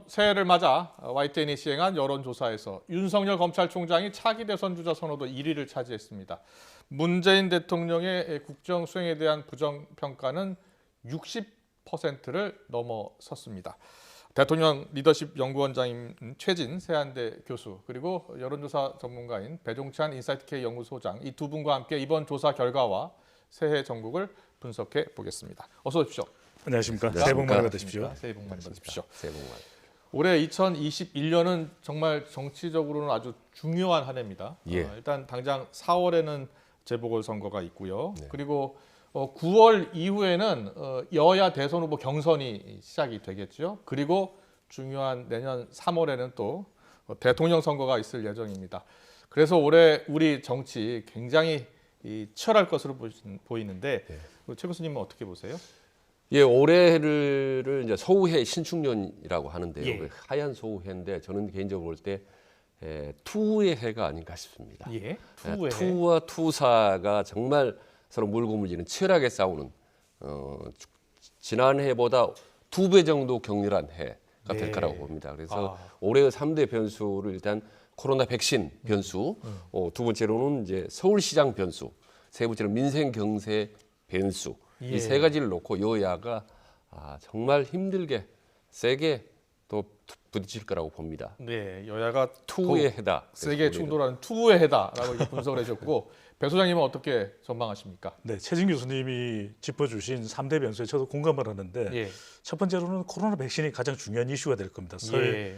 새해를 맞아 YTN이 시행한 여론조사에서 윤석열 검찰총장이 차기 대선 주자 선호도 1위를 차지했습니다. 문재인 대통령의 국정 수행에 대한 부정평가는 60%를 넘어섰습니다. 대통령 리더십 연구원장인 최진 세한대 교수 그리고 여론조사 전문가인 배종찬 인사이트K 연구소장 이 두 분과 함께 이번 조사 결과와 새해 전국을 분석해 보겠습니다. 어서 오십시오. 안녕하십니까. 새해 복 많이 받으십시오. 새해 복 많이 받으십시오. 새해 복 많이. 올해 2021년은 정말 정치적으로는 아주 중요한 한 해입니다. 예. 일단 당장 4월에는 재보궐선거가 있고요. 네. 그리고 9월 이후에는 여야 대선 후보 경선이 시작이 되겠죠. 그리고 중요한 내년 3월에는 또 대통령 선거가 있을 예정입니다. 그래서 올해 우리 정치 굉장히 치열할 것으로 보이는데 네. 최 교수님은 어떻게 보세요? 예, 올해를 이제 소우해 신축년이라고 하는데요. 예. 하얀 소우해인데 저는 개인적으로 볼 때 투의 해가 아닌가 싶습니다. 예, 투의 해. 투와 투사가 정말 서로 물고물리는 치열하게 싸우는 지난해보다 2배 정도 격렬한 해가 네. 될 거라고 봅니다. 그래서 올해의 3대 변수를 일단 코로나 백신 변수, 두 번째로는 이제 서울시장 변수, 세 번째로 민생 경제 변수. 예. 이 세 가지를 놓고 여야가 정말 힘들게 세게 또 부딪힐 거라고 봅니다. 네, 여야가 투의 해다. 세게 충돌하는 투의 해다라고 이렇게 분석을 해줬고 배 소장님은 어떻게 전망하십니까? 네, 최진 교수님이 짚어주신 3대 변수에 저도 공감을 하는데 예. 첫 번째로는 코로나 백신이 가장 중요한 이슈가 될 겁니다. 예.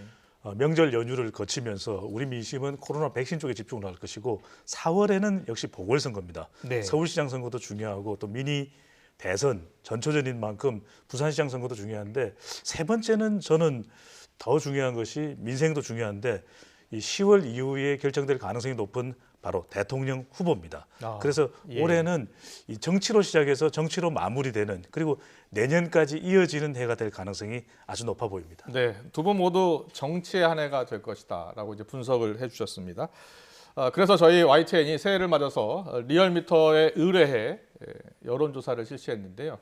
명절 연휴를 거치면서 우리 민심은 코로나 백신 쪽에 집중을 할 것이고 4월에는 역시 보궐선거입니다. 네. 서울시장 선거도 중요하고 또 미니 대선 전초전인 만큼 부산시장 선거도 중요한데 세 번째는 저는 더 중요한 것이 민생도 중요한데 이 10월 이후에 결정될 가능성이 높은 바로 대통령 후보입니다. 그래서 예. 올해는 이 정치로 시작해서 정치로 마무리되는 그리고 내년까지 이어지는 해가 될 가능성이 아주 높아 보입니다. 네, 두 분 모두 정치의 한 해가 될 것이다라고 이제 분석을 해주셨습니다. 그래서 저희 YTN이 새해를 맞아서 리얼미터의 의뢰해 여론조사를 실시했는데요.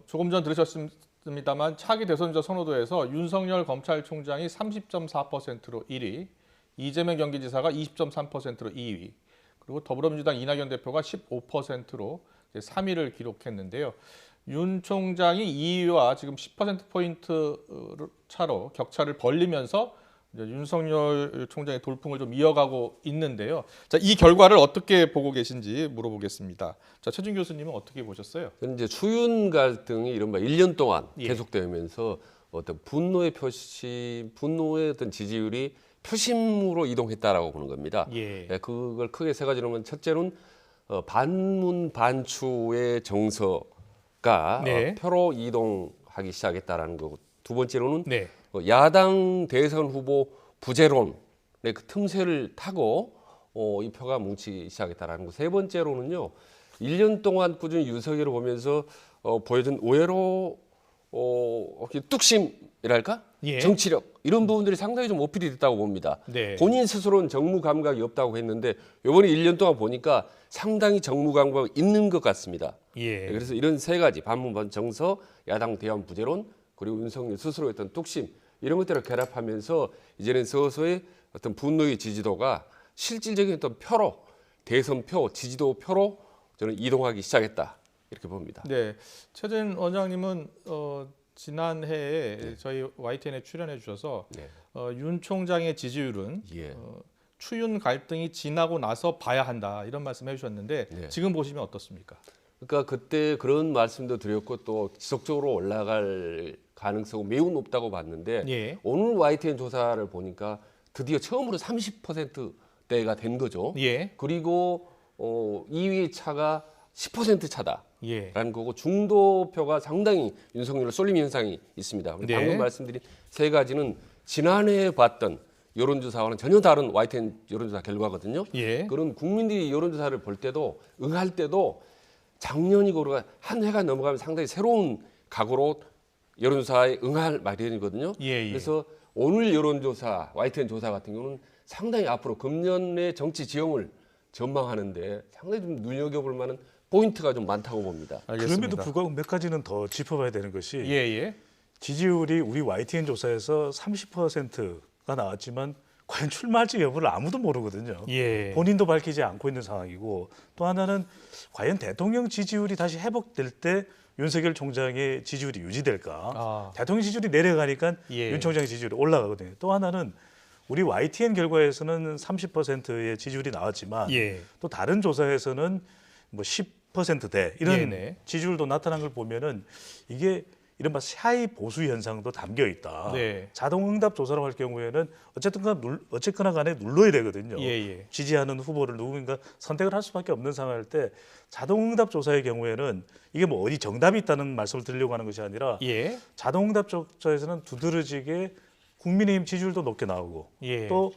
조금 전 들으셨습니다만 차기 대선주자 선호도에서 윤석열 검찰총장이 30.4%로 1위, 이재명 경기지사가 20.3%로 2위, 그리고 더불어민주당 이낙연 대표가 15%로 3위를 기록했는데요. 윤 총장이 2위와 지금 10%포인트 차로 격차를 벌리면서 윤석열 총장의 돌풍을 좀 이어가고 있는데요. 자, 이 결과를 어떻게 보고 계신지 물어보겠습니다. 자, 최준 교수님은 어떻게 보셨어요? 저는 이제 추윤 갈등이 이른바 1년 동안 예. 계속되면서 어떤 분노의 어떤 지지율이 표심으로 이동했다라고 보는 겁니다. 예. 그걸 크게 세 가지로 보면 첫째는 반문 반추의 정서가 네. 표로 이동하기 시작했다라는 거고, 두 번째로는 네. 야당 대선 후보 부재론의 그 틈새를 타고 이 표가 뭉치기 시작했다라는 거. 세 번째로는요, 1년 동안 꾸준히 윤석열을 보면서 보여준 의외로 뚝심이랄까? 예. 정치력 이런 부분들이 상당히 좀 어필이 됐다고 봅니다. 네. 본인 스스로는 정무 감각이 없다고 했는데 이번에 1년 동안 보니까 상당히 정무 감각이 있는 것 같습니다. 예. 그래서 이런 세 가지 반문 정서, 야당 대한 부재론, 그리고 윤석열 스스로의 어떤 뚝심 이런 것들을 결합하면서 이제는 서서히 어떤 분노의 지지도가 실질적인 어떤 표로 대선 표, 지지도 표로 저는 이동하기 시작했다 이렇게 봅니다. 네, 최진 원장님은 지난해에 저희 YTN에 출연해 주셔서 네. 윤 총장의 지지율은 예. 추윤 갈등이 지나고 나서 봐야 한다 이런 말씀 해주셨는데 네. 지금 보시면 어떻습니까? 그러니까 그때 그런 말씀도 드렸고 또 지속적으로 올라갈 가능성은 매우 높다고 봤는데 예. 오늘 YTN 조사를 보니까 드디어 처음으로 30%대가 된 거죠. 예. 그리고 2위 차가 10% 차다라는 예. 거고 중도표가 상당히 윤석열을 쏠림 현상이 있습니다. 네. 방금 말씀드린 세 가지는 지난해에 봤던 여론조사와는 전혀 다른 YTN 여론조사 결과거든요. 예. 그런 국민들이 여론조사를 볼 때도 응할 때도 작년이고 한 해가 넘어가면 상당히 새로운 각오로 여론조사에 응할 마련이거든요. 예. 그래서 오늘 여론조사, YTN 조사 같은 경우는 상당히 앞으로 금년의 정치 지형을 전망하는데 상당히 좀 눈여겨볼 만한 포인트가 좀 많다고 봅니다. 알겠습니다. 그럼에도 불구하고 몇 가지는 더 짚어봐야 되는 것이 예. 지지율이 우리 YTN 조사에서 30%가 나왔지만 과연 출마할지 여부를 아무도 모르거든요. 예. 본인도 밝히지 않고 있는 상황이고 또 하나는 과연 대통령 지지율이 다시 회복될 때 윤석열 총장의 지지율이 유지될까? 아. 대통령 지지율이 내려가니까 예. 윤 총장의 지지율이 올라가거든요. 또 하나는 우리 YTN 결과에서는 30%의 지지율이 나왔지만 예. 또 다른 조사에서는 뭐 10%대 이런 네네. 지지율도 나타난 걸 보면은 이게 이른바 샤이 보수 현상도 담겨 있다. 네. 자동응답 조사로 할 경우에는 어쨌거나 간에 눌러야 되거든요. 예. 지지하는 후보를 누군가 선택을 할 수밖에 없는 상황일 때 자동응답 조사의 경우에는 이게 뭐 어디 정답이 있다는 말씀을 드리려고 하는 것이 아니라 예. 자동응답 조사에서는 두드러지게 국민의힘 지지율도 높게 나오고 예. 또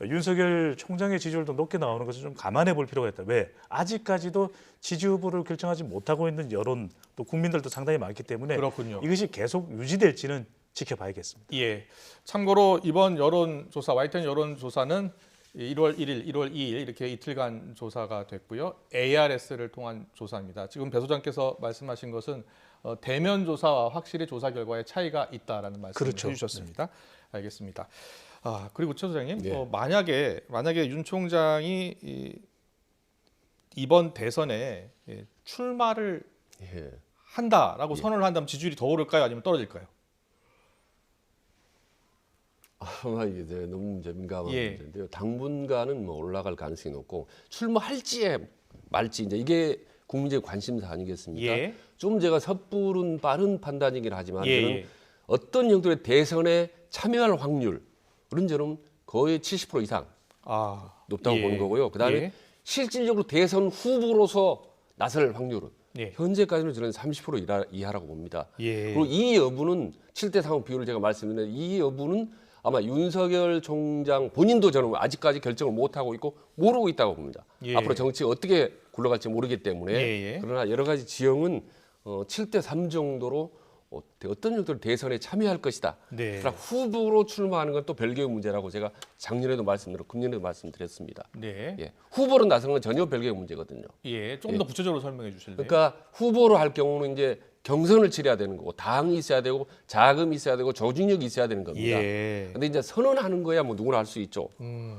윤석열 총장의 지지율도 높게 나오는 것을 좀 감안해 볼 필요가 있다. 왜? 아직까지도 지지 후보를 결정하지 못하고 있는 여론 또 국민들도 상당히 많기 때문에 그렇군요. 이것이 계속 유지될지는 지켜봐야겠습니다. 예. 참고로 이번 여론조사, YTN 여론조사는 1월 1일, 1월 2일 이렇게 이틀간 조사가 됐고요. ARS를 통한 조사입니다. 지금 배 소장께서 말씀하신 것은 대면 조사와 확실히 조사 결과에 차이가 있다라는 말씀을 그렇죠. 해주셨습니다. 알겠습니다. 아, 그리고 최 소장님, 네. 만약에 윤 총장이 이번 대선에 출마를 예. 한다라고 선언을 한다면 지지율이 더 오를까요, 아니면 떨어질까요? 아마 이제 너무 이제 민감한 예. 문제인데요. 당분간은 뭐 올라갈 가능성이 높고 출마할지에 말지 이제 이게 국민적 관심사 아니겠습니까? 예. 좀 제가 섣부른 빠른 판단이긴 하지만 예. 저는 어떤 정도의 대선에 참여할 확률은 저는 거의 70% 이상 아, 높다고 예. 보는 거고요. 그다음에 예. 실질적으로 대선 후보로서 나설 확률은 예. 현재까지는 저는 30% 이하라고 봅니다. 예. 그리고 이 여부는 7대 3 비율을 제가 말씀드렸는데 이 여부는 아마 윤석열 총장 본인도 저는 아직까지 결정을 못하고 있고 모르고 있다고 봅니다. 예. 앞으로 정치가 어떻게 굴러갈지 모르기 때문에 예. 그러나 여러 가지 지형은 7대 3 정도로 어떤 정도로 대선에 참여할 것이다. 네. 그러나 후보로 출마하는 건 또 별개의 문제라고 제가 작년에도 말씀드렸고 금년에도 말씀드렸습니다. 네. 예. 후보로 나서는 건 전혀 별개의 문제거든요. 예, 조금 더 구체적으로 설명해 주실래요? 그러니까 후보로 할 경우는 이제 경선을 치러야 되는 거고 당이 있어야 되고 자금이 있어야 되고 조직력이 있어야 되는 겁니다. 예. 근데 이제 선언하는 거야 뭐 누구나 할 수 있죠.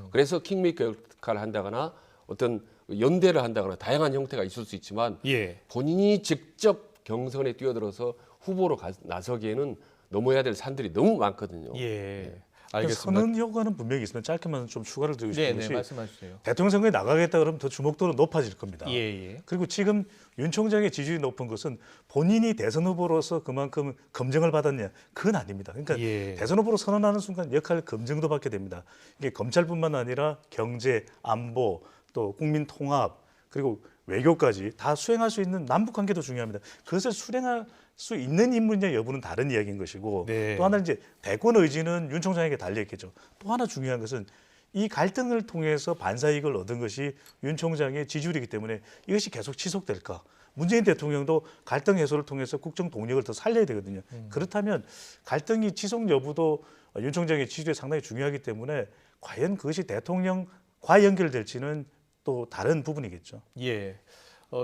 그래서 킹메이커 역할을 한다거나 어떤 연대를 한다거나 다양한 형태가 있을 수 있지만 예. 본인이 직접 경선에 뛰어들어서 후보로 나서기에는 넘어야 될 산들이 너무 많거든요. 예. 그러니까 알겠습니다. 선언 효과는 분명히 있으면 짧게만 좀 추가를 드리고 싶은 네, 네, 것이 말씀해 주세요. 대통령 선거에 나가겠다 그러면 더 주목도는 높아질 겁니다. 예, 예. 그리고 지금 윤 총장의 지지율이 높은 것은 본인이 대선 후보로서 그만큼 검증을 받았냐? 그건 아닙니다. 그러니까 예. 대선 후보로 선언하는 순간 역할 검증도 받게 됩니다. 이게 검찰뿐만 아니라 경제, 안보, 또 국민 통합 그리고 외교까지 다 수행할 수 있는 남북 관계도 중요합니다. 그것을 수행할 수 있는 인물이냐 여부는 다른 이야기인 것이고 네. 또 하나는 이제 대권 의지는 윤 총장에게 달려 있겠죠. 또 하나 중요한 것은 이 갈등을 통해서 반사이익을 얻은 것이 윤 총장의 지지율이기 때문에 이것이 계속 지속될까? 문재인 대통령도 갈등 해소를 통해서 국정 동력을 더 살려야 되거든요. 그렇다면 갈등이 지속 여부도 윤 총장의 지지율이 상당히 중요하기 때문에 과연 그것이 대통령과 연결될지는 또 다른 부분이겠죠. 예.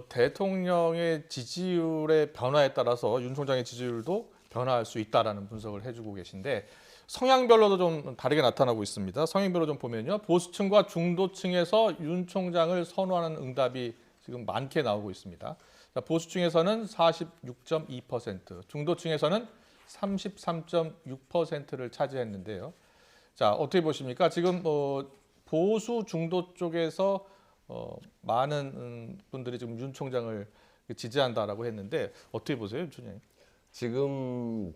대통령의 지지율의 변화에 따라서 윤 총장의 지지율도 변화할 수 있다라는 분석을 해주고 계신데 성향별로도 좀 다르게 나타나고 있습니다. 성향별로 좀 보면요, 보수층과 중도층에서 윤 총장을 선호하는 응답이 지금 많게 나오고 있습니다. 자, 보수층에서는 46.2%, 중도층에서는 33.6%를 차지했는데요. 자, 어떻게 보십니까? 지금 보수 중도 쪽에서 많은 분들이 지금 윤 총장을 지지한다라고 했는데 어떻게 보세요, 윤 총장님? 지금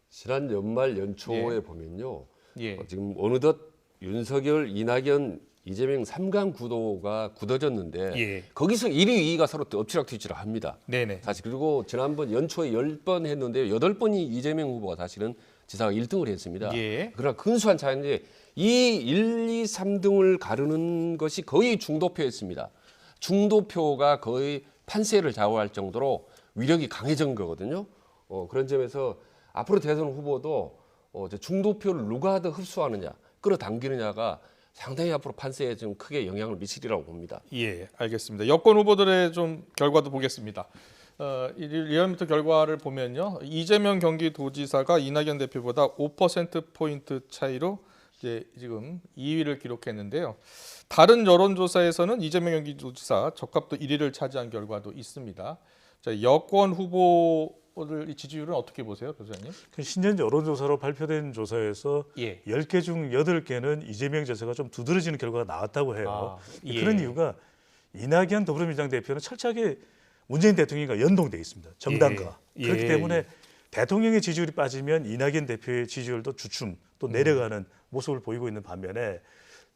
지난 연말 연초에 예. 보면요. 예. 지금 어느덧 윤석열, 이낙연, 이재명 3강 구도가 굳어졌는데 예. 거기서 1위, 2위가 서로 엎치락뒤치락 합니다. 네네. 사실 그리고 지난번 연초에 10번 했는데 8번이 이재명 후보가 사실은 지사가 1등을 했습니다. 예. 그러나 근소한 차이인데 이 1, 2, 3등을 가르는 것이 거의 중도표였습니다. 중도표가 거의 판세를 좌우할 정도로 위력이 강해진 거거든요. 그런 점에서 앞으로 대선 후보도 중도표를 누가 더 흡수하느냐, 끌어당기느냐가 상당히 앞으로 판세에 좀 크게 영향을 미치리라고 봅니다. 예, 알겠습니다. 여권 후보들의 좀 결과도 보겠습니다. 이 리얼미터 결과를 보면요, 이재명 경기도지사가 이낙연 대표보다 5%포인트 차이로 이제 지금 2위를 기록했는데요. 다른 여론조사에서는 이재명 경기도지사 적합도 1위를 차지한 결과도 있습니다. 자, 여권 후보들 이 지지율은 어떻게 보세요, 교수님? 그 신년 여론조사로 발표된 조사에서 예. 10개 중 8개는 이재명 지사가 좀 두드러지는 결과가 나왔다고 해요. 예. 그런 이유가 이낙연 더불어민주당 대표는 철저하게 문재인 대통령과 연동돼 있습니다. 정당과. 예. 그렇기 예. 때문에 대통령의 지지율이 빠지면 이낙연 대표의 지지율도 주춤 또 내려가는 모습을 보이고 있는 반면에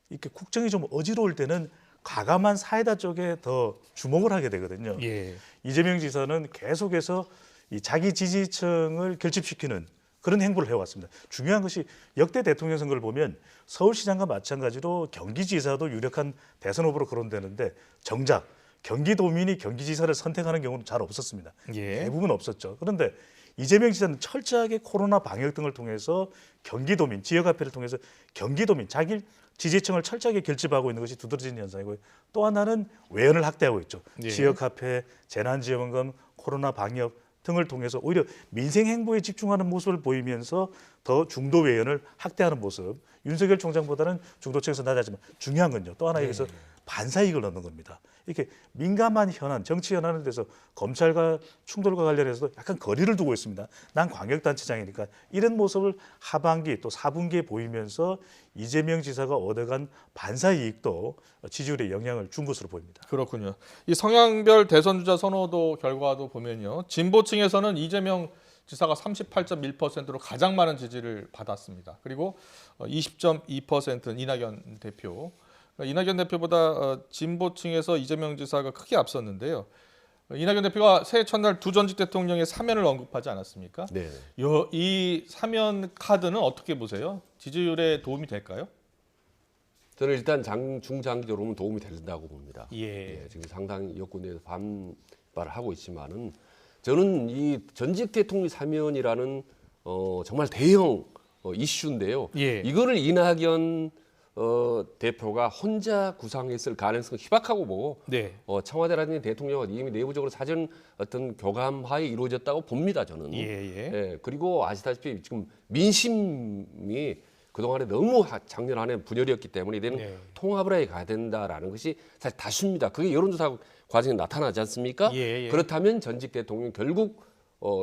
이렇게 국정이 좀 어지러울 때는 과감한 사이다 쪽에 더 주목을 하게 되거든요. 예. 이재명 지사는 계속해서 이 자기 지지층을 결집시키는 그런 행보를 해왔습니다. 중요한 것이 역대 대통령 선거를 보면 서울시장과 마찬가지로 경기지사도 유력한 대선 후보로 거론되는데 정작 경기도민이 경기지사를 선택하는 경우는 잘 없었습니다. 예. 대부분 없었죠. 그런데 이재명 지사는 철저하게 코로나 방역 등을 통해서 경기도민, 지역화폐를 통해서 경기도민, 자기 지지층을 철저하게 결집하고 있는 것이 두드러지는 현상이고요. 또 하나는 외연을 확대하고 있죠. 예. 지역화폐, 재난지원금, 코로나 방역 등을 통해서 오히려 민생 행보에 집중하는 모습을 보이면서 더 중도 외연을 확대하는 모습. 윤석열 총장보다는 중도층에서 낮아지만 중요한 건요. 또 하나 여기서 반사이익을 얻는 겁니다. 이렇게 민감한 현안, 정치 현안에 대해서 검찰과 충돌과 관련해서도 약간 거리를 두고 있습니다. 난 광역단체장이니까 이런 모습을 하반기 또 4분기에 보이면서 이재명 지사가 얻어간 반사이익도 지지율에 영향을 준 것으로 보입니다. 그렇군요. 이 성향별 대선 주자 선호도 결과도 보면요, 진보층에서는 이재명 지사가 38.1%로 가장 많은 지지를 받았습니다. 그리고 20.2%는 이낙연 대표. 이낙연 대표보다 진보층에서 이재명 지사가 크게 앞섰는데요. 이낙연 대표가 새해 첫날 두 전직 대통령의 사면을 언급하지 않았습니까? 네. 이 사면 카드는 어떻게 보세요? 지지율에 도움이 될까요? 저는 일단 중장기적으로 보면 도움이 된다고 봅니다. 예. 지금 상당히 여권에서 반발을 하고 있지만은 저는 이 전직 대통령 사면이라는 정말 대형 이슈인데요. 예. 이거를 이낙연 대표가 혼자 구상했을 가능성은 희박하고 보고 네. 청와대라든지 대통령과 이미 내부적으로 사전 어떤 교감하에 이루어졌다고 봅니다. 저는. 예. 그리고 아시다시피 지금 민심이 그동안에 너무 작년 한 해 분열이었기 때문에 이제는 네. 통합을 해 가야 된다라는 것이 사실 다수입니다. 그게 여론조사 과정에 나타나지 않습니까? 예. 그렇다면 전직 대통령 결국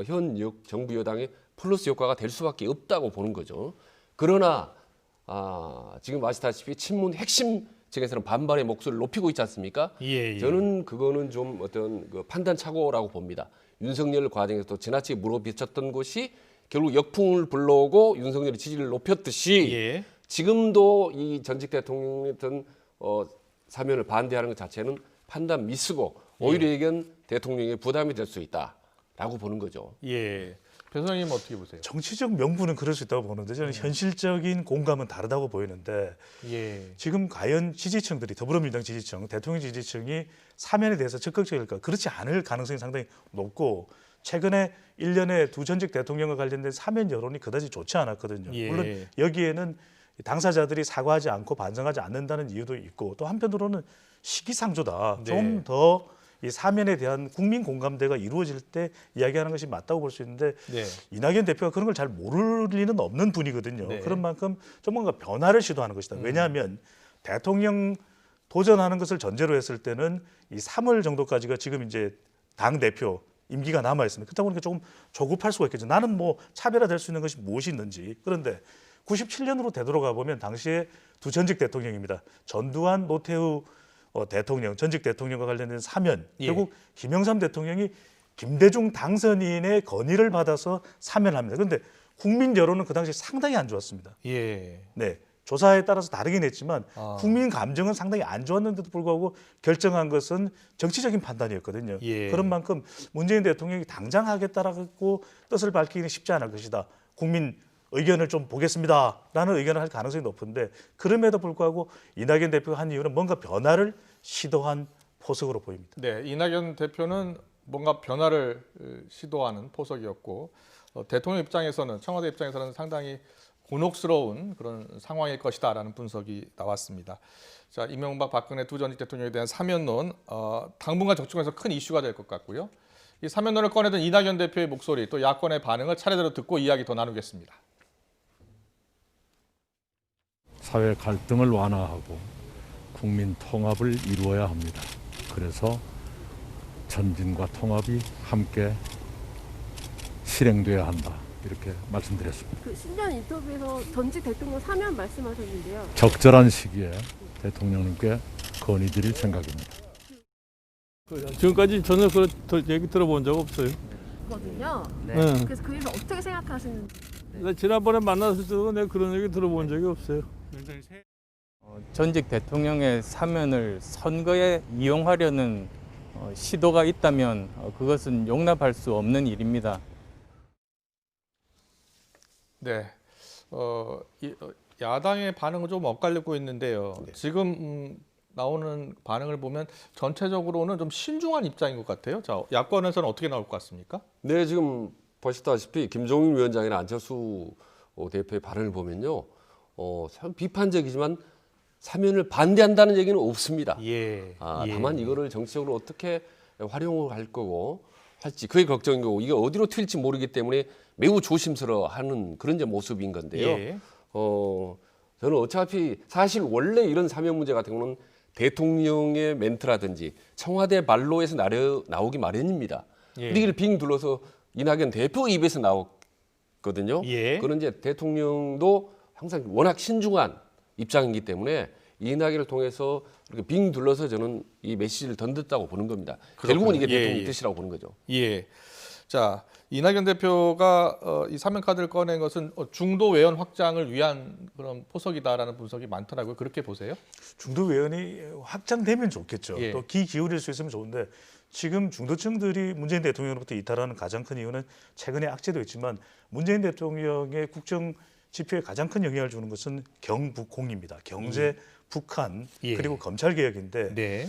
현 정부 여당의 플러스 효과가 될 수밖에 없다고 보는 거죠. 그러나 지금 아시다시피 친문 핵심 측에서는 반발의 목소리를 높이고 있지 않습니까? 예. 저는 그거는 좀 어떤 그 판단 착오라고 봅니다. 윤석열 과정에서 또 지나치게 물어비쳤던 것이 결국 역풍을 불러오고 윤석열의 지지를 높였듯이 예. 지금도 이 전직 대통령의 어떤 사면을 반대하는 것 자체는 판단 미스고 오히려 이건 대통령의 부담이 될 수 있다라고 보는 거죠. 예. 변호사님 어떻게 보세요? 정치적 명분은 그럴 수 있다고 보는데 저는 현실적인 공감은 다르다고 보이는데 예. 지금 과연 지지층들이 더불어민주당 지지층, 대통령 지지층이 사면에 대해서 적극적일까? 그렇지 않을 가능성이 상당히 높고 최근에 1년에 두 전직 대통령과 관련된 사면 여론이 그다지 좋지 않았거든요. 예. 물론 여기에는 당사자들이 사과하지 않고 반성하지 않는다는 이유도 있고 또 한편으로는 시기상조다. 네. 좀 더 이 사면에 대한 국민 공감대가 이루어질 때 이야기하는 것이 맞다고 볼 수 있는데 네. 이낙연 대표가 그런 걸 잘 모를 리는 없는 분이거든요. 네. 그런 만큼 좀 뭔가 변화를 시도하는 것이다. 왜냐하면 대통령 도전하는 것을 전제로 했을 때는 이 3월 정도까지가 지금 이제 당 대표 임기가 남아 있습니다. 그렇다 보니까 조금 조급할 수가 있겠죠. 나는 뭐 차별화될 수 있는 것이 무엇이 있는지. 그런데 97년으로 되돌아가 보면 당시에 두 전직 대통령입니다. 전두환, 노태우 대통령, 전직 대통령과 관련된 사면. 예. 결국 김영삼 대통령이 김대중 당선인의 건의를 받아서 사면을 합니다. 그런데 국민 여론은 그 당시 상당히 안 좋았습니다. 예. 네. 조사에 따라서 다르긴 했지만 아. 국민 감정은 상당히 안 좋았는데도 불구하고 결정한 것은 정치적인 판단이었거든요. 예. 그런 만큼 문재인 대통령이 당장 하겠다라고 뜻을 밝히기는 쉽지 않을 것이다. 국민 의견을 좀 보겠습니다라는 의견을 할 가능성이 높은데 그럼에도 불구하고 이낙연 대표가 한 이유는 뭔가 변화를 시도한 포석으로 보입니다. 네, 이낙연 대표는 뭔가 변화를 시도하는 포석이었고 대통령 입장에서는 청와대 입장에서는 상당히 곤혹스러운 그런 상황일 것이다라는 분석이 나왔습니다. 자, 이명박 박근혜 두 전직 대통령에 대한 사면론 당분간 정치권에서 큰 이슈가 될 것 같고요. 이 사면론을 꺼내던 이낙연 대표의 목소리 또 야권의 반응을 차례대로 듣고 이야기 더 나누겠습니다. 사회 갈등을 완화하고 국민 통합을 이루어야 합니다. 그래서 전진과 통합이 함께 실행돼야 한다. 이렇게 말씀드렸습니다. 그 신년 인터뷰에서 전직 대통령 사면 말씀하셨는데요. 적절한 시기에 대통령님께 건의드릴 생각입니다. 지금까지 저는 그 얘기 들어본 적 없어요. 거든요. 네. 그래서 그 일을 어떻게 생각하시는지. 지난번에 만났을 때도 내가 그런 얘기 들어본 적이 없어요. 전직 대통령의 사면을 선거에 이용하려는 시도가 있다면 그것은 용납할 수 없는 일입니다. 네, 야당의 반응은 좀 엇갈리고 있는데요. 지금 나오는 반응을 보면 전체적으로는 좀 신중한 입장인 것 같아요. 자, 야권에서는 어떻게 나올 것 같습니까? 네, 지금 보시다시피 김종인 위원장이나 안철수 대표의 발언을 보면요, 참 비판적이지만 사면을 반대한다는 얘기는 없습니다. 예. 다만 이거를 정치적으로 어떻게 활용을 할 거고 할지 그게 걱정인 거고 이게 어디로 튈지 모르기 때문에 매우 조심스러워하는 그런 이제 모습인 건데요. 예. 저는 어차피 사실 원래 이런 사면 문제 같은 경우는 대통령의 멘트라든지 청와대 말로에서 나오기 마련입니다. 예. 근데 이걸 빙 둘러서 이낙연 대표 입에서 나왔거든요. 예. 그런 이제 대통령도 항상 워낙 신중한 입장이기 때문에 이낙연을 통해서 이렇게 빙 둘러서 저는 이 메시지를 던졌다고 보는 겁니다. 결국은 이게 예, 대통령 예. 뜻이라고 보는 거죠. 예. 자, 이낙연 대표가 이 사면 카드를 꺼낸 것은 중도 외연 확장을 위한 그런 포석이다라는 분석이 많더라고요. 그렇게 보세요? 중도 외연이 확장되면 좋겠죠. 예. 또 귀 기울일 수 있으면 좋은데 지금 중도층들이 문재인 대통령으로부터 이탈하는 가장 큰 이유는 최근에 악재도 있지만 문재인 대통령의 국정 지표에 가장 큰 영향을 주는 것은 경북공입니다. 경제, 북한 예. 그리고 검찰 개혁인데 네.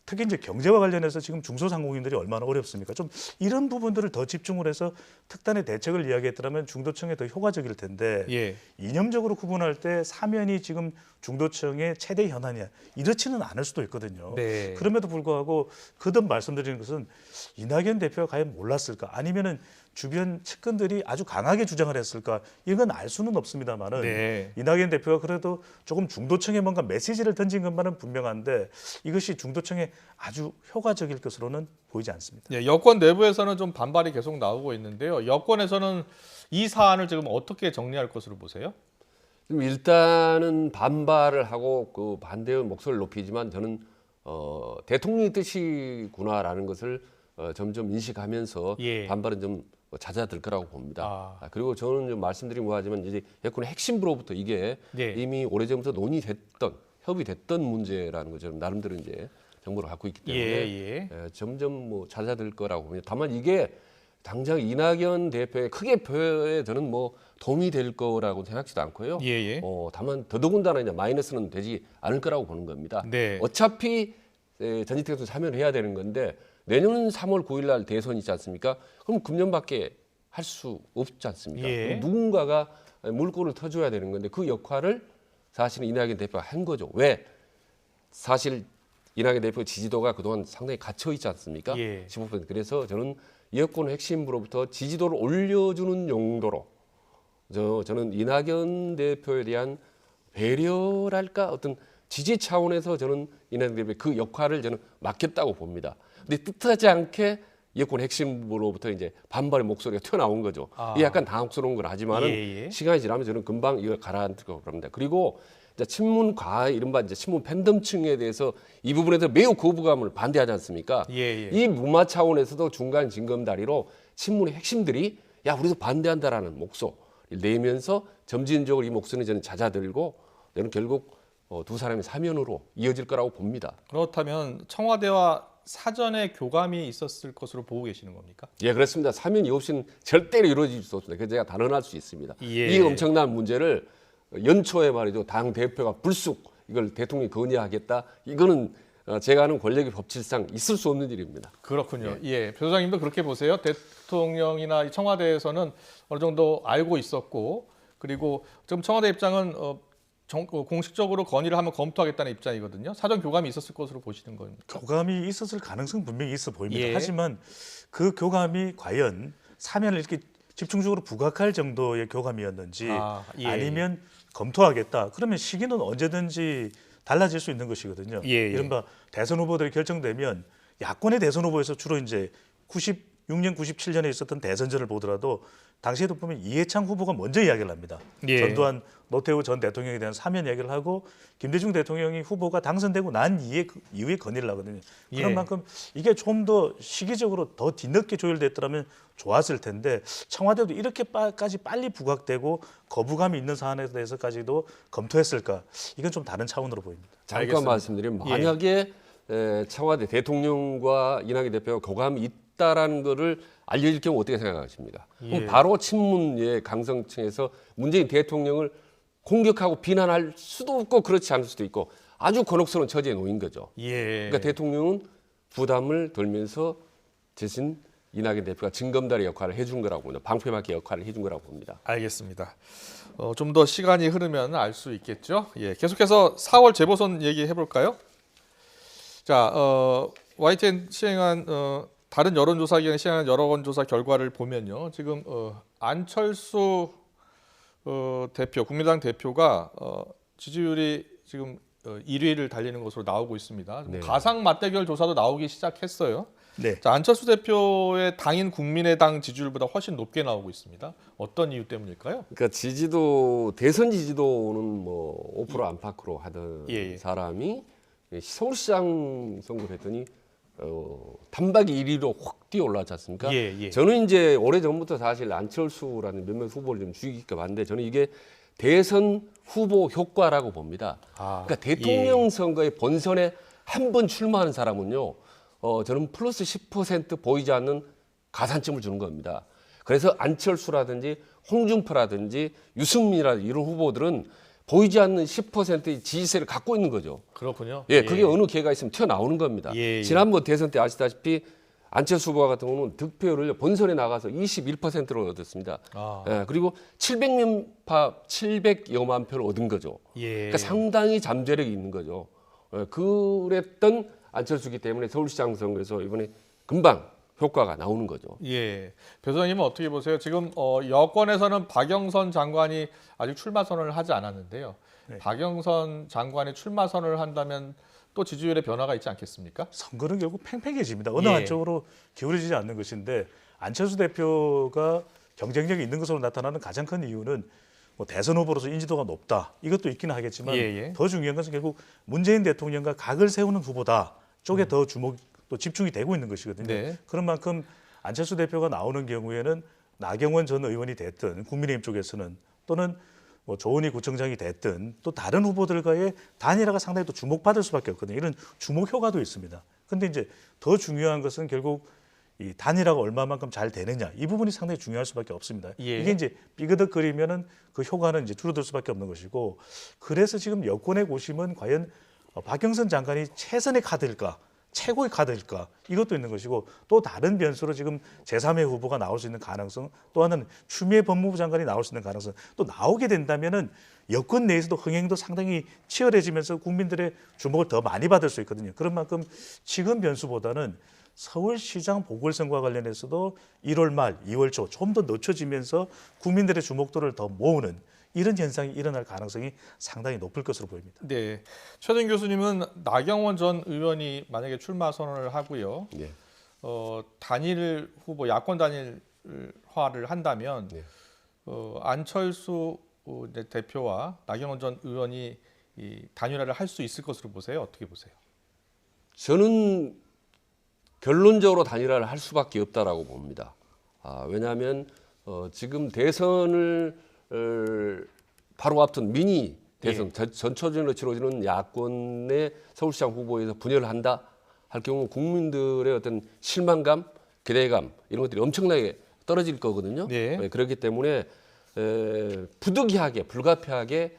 특히 이제 경제와 관련해서 지금 중소상공인들이 얼마나 어렵습니까? 좀 이런 부분들을 더 집중을 해서 특단의 대책을 이야기했더라면 중도층에 더 효과적일 텐데 예. 이념적으로 구분할 때 사면이 지금 중도층의 최대 현안이야. 이렇지는 않을 수도 있거든요. 네. 그럼에도 불구하고 거듭 말씀드리는 것은 이낙연 대표가 과연 몰랐을까? 아니면은 주변 측근들이 아주 강하게 주장을 했을까? 이건 알 수는 없습니다만은 네. 이낙연 대표가 그래도 조금 중도층에 뭔가 메시지를 던진 것만은 분명한데 이것이 중도층에 아주 효과적일 것으로는 보이지 않습니다. 예, 여권 내부에서는 좀 반발이 계속 나오고 있는데요. 여권에서는 이 사안을 지금 어떻게 정리할 것으로 보세요? 지금 일단은 반발을 하고 그 반대의 목소리를 높이지만 저는 대통령의 뜻이구나라는 것을 점점 인식하면서 예. 반발은 좀 잦아들 거라고 봅니다. 그리고 저는 좀 말씀드린 뭐하지만 이제 여권의 핵심부로부터 이게 예. 이미 오래전부터 논의됐던 협의됐던 문제라는 거죠. 나름대로 이제 정보를 갖고 있기 때문에 점점 뭐 잦아들 거라고 봅니다. 다만 이게 당장 이낙연 대표의 크게 표에 저는 뭐 도움이 될 거라고 생각지도 않고요. 예. 다만 더더군다나 이제 마이너스는 되지 않을 거라고 보는 겁니다. 네. 어차피 전직 대통령 사면을 해야 되는 건데 내년 3월 9일 날 대선이 있지 않습니까? 그럼 금년밖에 할 수 없지 않습니까? 예. 그럼 누군가가 물꼬를 터줘야 되는 건데 그 역할을 사실은 이낙연 대표가 한 거죠. 왜? 사실 이낙연 대표 지지도가 그동안 상당히 갇혀 있지 않습니까? 예. 15%. 그래서 저는 여권 핵심부로부터 지지도를 올려주는 용도로 저는 이낙연 대표에 대한 배려랄까 어떤 지지 차원에서 저는 이낙연 대표의 그 역할을 저는 맡겼다고 봅니다. 근데 뜻하지 않게 여권 핵심부로부터 이제 반발의 목소리가 튀어나온 거죠. 이게 약간 당혹스러운 건 하지만은 시간이 지나면 저는 금방 이걸 가라앉을 거라고 봅니다. 그리고 이제 친문 과외 이른바 이제 친문 팬덤층에 대해서 이 부분에서 매우 거부감을 반대하지 않습니까? 이 무마 차원에서도 중간 징검다리로 친문의 핵심들이 야 우리도 반대한다라는 목소리를 내면서 점진적으로 이 목소리는 저는 잦아들고 저는 결국 두 사람의 사면으로 이어질 거라고 봅니다. 그렇다면 청와대와 사전에 교감이 있었을 것으로 보고 계시는 겁니까? 예, 그렇습니다. 사면이 없이는 절대로 이루어질 수 없습니다. 그래서 제가 단언할 수 있습니다. 이 엄청난 문제를 연초에 말이죠. 당 대표가 불쑥 이걸 대통령이 건의하겠다. 이거는 제가 아는 권력의 법칙상 있을 수 없는 일입니다. 그렇군요. 예, 변호사님도 그렇게 보세요. 대통령이나 청와대에서는 어느 정도 알고 있었고, 그리고 지금 청와대 입장은 공식적으로 건의를 하면 검토하겠다는 입장이거든요. 사전 교감이 있었을 것으로 보시는 겁니까? 교감이 있었을 가능성 분명히 있어 보입니다. 예. 하지만 그 교감이 과연 사면을 이렇게 집중적으로 부각할 정도의 교감이었는지 예. 아니면 검토하겠다. 그러면 시기는 언제든지 달라질 수 있는 것이거든요. 예. 이른바 대선 후보들이 결정되면 야권의 대선 후보에서 주로 이제 96년, 97년에 있었던 대선전을 보더라도 당시에도 보면 이해창 후보가 먼저 이야기를 합니다. 예. 전두환, 노태우 전 대통령에 대한 사면 이야기를 하고 김대중 대통령이 후보가 당선되고 난 이후에 건의를 하거든요. 그런 예. 만큼 이게 좀 더 시기적으로 더 뒤늦게 조율됐더라면 좋았을 텐데 청와대도 이렇게까지 빨리 부각되고 거부감이 있는 사안에 대해서까지도 검토했을까? 이건 좀 다른 차원으로 보입니다. 잠깐 알겠습니다. 말씀드리면 만약에 청와대 대통령과 이낙연 대표가 교감이 있다라는 거를 알려질 경우 어떻게 생각하십니까? 그럼 바로 친문의 강성층에서 문재인 대통령을 공격하고 비난할 수도 없고 그렇지 않을 수도 있고 아주 곤혹스러운 처지에 놓인 거죠. 예. 그러니까 대통령은 부담을 덜면서 대신 이낙연 대표가 징검다리 역할을 해준 거라고 봅니다. 방패막기 역할을 해준 거라고 봅니다. 알겠습니다. 좀 더 시간이 흐르면 알 수 있겠죠. 예, 계속해서 4월 재보선 얘기해 볼까요? 자, YTN 시행한 다른 여론조사 기관이 시행한 여론조사 결과를 보면요, 지금 안철수 대표, 국민당 대표가 지지율이 지금 1위를 달리는 것으로 나오고 있습니다. 네. 가상 맞대결 조사도 나오기 시작했어요. 네. 자, 안철수 대표의 당인 국민의당 지지율보다 훨씬 높게 나오고 있습니다. 어떤 이유 때문일까요? 그러니까 지지도 대선 지지도는 뭐 5% 안팎으로 하던 예. 사람이 서울시장 선거를 했더니 단박에 1위로 확 뛰어 올라왔지 않습니까? 예. 저는 이제 오래 전부터 사실 안철수라는 몇몇 후보를 좀 주의 깊게 봤는데 저는 이게 대선 후보 효과라고 봅니다. 그러니까 대통령 선거의 본선에 한 번 출마하는 사람은요, 저는 플러스 10% 보이지 않는 가산점을 주는 겁니다. 그래서 안철수라든지 홍준표라든지 유승민이라든지 이런 후보들은 보이지 않는 10%의 지지세를 갖고 있는 거죠. 그렇군요. 예, 그게 어느 기회가 있으면 튀어나오는 겁니다. 예. 지난번 대선 때 아시다시피 안철수 후보 같은 경우는 득표율을 본선에 나가서 21%를 얻었습니다. 예, 그리고 700여만 표를 얻은 거죠. 예. 그러니까 상당히 잠재력이 있는 거죠. 예, 그랬던 안철수기 때문에 서울시장 선거에서 이번에 금방 효과가 나오는 거죠. 예. 교수님은 어떻게 보세요? 지금 여권에서는 박영선 장관이 아직 출마 선언을 하지 않았는데요. 네. 박영선 장관이 출마 선언을 한다면 또 지지율에 변화가 있지 않겠습니까? 선거는 결국 팽팽해집니다. 어느 예. 한쪽으로 기울어지지 않는 것인데 안철수 대표가 경쟁력이 있는 것으로 나타나는 가장 큰 이유는 뭐 대선 후보로서 인지도가 높다. 이것도 있기는 하겠지만 예. 더 중요한 것은 결국 문재인 대통령과 각을 세우는 후보다 쪽에 더 주목 또 집중이 되고 있는 것이거든요. 네. 그런 만큼 안철수 대표가 나오는 경우에는 나경원 전 의원이 됐든 국민의힘 쪽에서는 또는 뭐 조은희 구청장이 됐든 또 다른 후보들과의 단일화가 상당히 또 주목받을 수밖에 없거든요. 이런 주목 효과도 있습니다. 근데 이제 더 중요한 것은 결국 이 단일화가 얼마만큼 잘 되느냐 이 부분이 상당히 중요할 수밖에 없습니다. 예. 이게 이제 삐그덕거리면은 그 효과는 이제 줄어들 수밖에 없는 것이고 그래서 지금 여권의 고심은 과연 박영선 장관이 최선의 카드일까? 최고의 카드일까? 이것도 있는 것이고 또 다른 변수로 지금 제3의 후보가 나올 수 있는 가능성 또 하나는 추미애 법무부 장관이 나올 수 있는 가능성 또 나오게 된다면은 여권 내에서도 흥행도 상당히 치열해지면서 국민들의 주목을 더 많이 받을 수 있거든요. 그런 만큼 지금 변수보다는 서울시장 보궐선거와 관련해서도 1월 말, 2월 초 좀 더 늦춰지면서 국민들의 주목도를 더 모으는 이런 현상이 일어날 가능성이 상당히 높을 것으로 보입니다. 네. 최준 교수님은 나경원 전 의원이 만약에 출마 선언을 하고요. 예. 단일 후보 야권 단일화를 한다면 네. 안철수 이제 대표와 나경원 전 의원이 이 단일화를 할 수 있을 것으로 보세요. 어떻게 보세요? 저는 결론적으로 단일화를 할 수밖에 없다라고 봅니다. 왜냐하면 지금 대선을 바로 앞둔 미니 대선 전초전으로 치러지는 야권의 서울시장 후보에서 분열을 한다 할 경우 국민들의 어떤 실망감, 기대감 이런 것들이 엄청나게 떨어질 거거든요. 네. 그렇기 때문에 부득이하게 불가피하게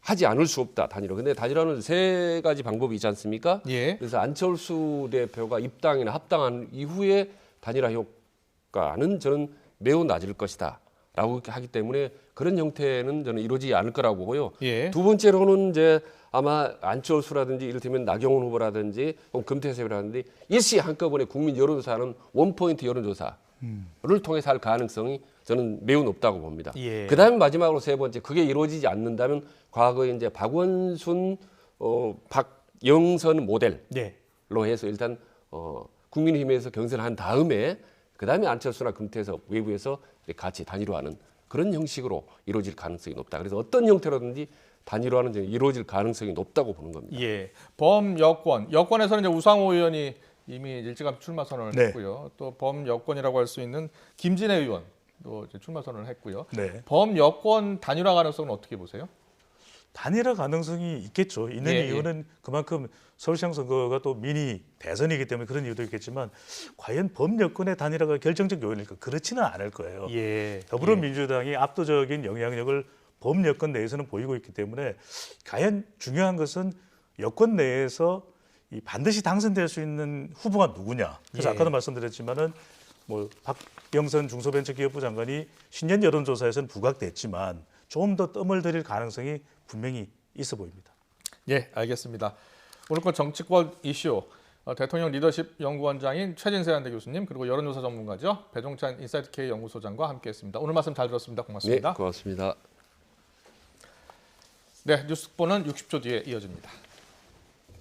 하지 않을 수 없다 단일화. 근데 단일화는 세 가지 방법이 있지 않습니까? 예. 그래서 안철수 대표가 입당이나 합당한 이후에 단일화 효과는 저는 매우 낮을 것이다. 라고 하기 때문에 그런 형태는 저는 이루어지지 않을 거라고 보고요. 예. 두 번째로는 이제 아마 안철수라든지 이를테면 나경원 후보라든지 혹은 금태섭이라든지 일시 한꺼번에 국민 여론조사는 원포인트 여론조사를 통해서 할 가능성이 저는 매우 높다고 봅니다. 예. 그다음에 마지막으로 세 번째 그게 이루어지지 않는다면 과거에 이제 박원순 박영선 모델로 네. 해서 일단 국민의힘에서 경선한 다음에 그다음에 안철수나 금태섭 외부에서 같이 단일화하는 그런 형식으로 이루어질 가능성이 높다. 그래서 어떤 형태로든지 단일화는 이루어질 가능성이 높다고 보는 겁니다. 예. 범여권, 여권에서는 이제 우상호 의원이 이미 일찌감치 출마 선언을 네. 했고요. 또 범여권이라고 할 수 있는 김진애 의원도 이제 출마 선언을 했고요. 네. 범여권 단일화 가능성은 어떻게 보세요? 단일화 가능성이 있겠죠. 있는 예, 이유는 그만큼 서울시장 선거가 또 미니 대선이기 때문에 그런 이유도 있겠지만 과연 범여권의 단일화가 결정적 요인일까? 그렇지는 않을 거예요. 예. 더불어민주당이 압도적인 영향력을 범여권 내에서는 보이고 있기 때문에 과연 중요한 것은 여권 내에서 이 반드시 당선될 수 있는 후보가 누구냐. 그래서 예. 아까도 말씀드렸지만은 뭐 박영선 중소벤처기업부 장관이 신년 여론조사에서는 부각됐지만 좀 더 뜸을 들일 가능성이 분명히 있어 보입니다. 예, 알겠습니다. 오늘 건 정치권 이슈 대통령 리더십 연구원장인 최진세 한대 교수님 그리고 여론조사 전문가죠 배종찬 인사이트 K 연구소장과 함께했습니다. 오늘 말씀 잘 들었습니다. 고맙습니다. 네, 고맙습니다. 네, 뉴스본은 60초 뒤에 이어집니다.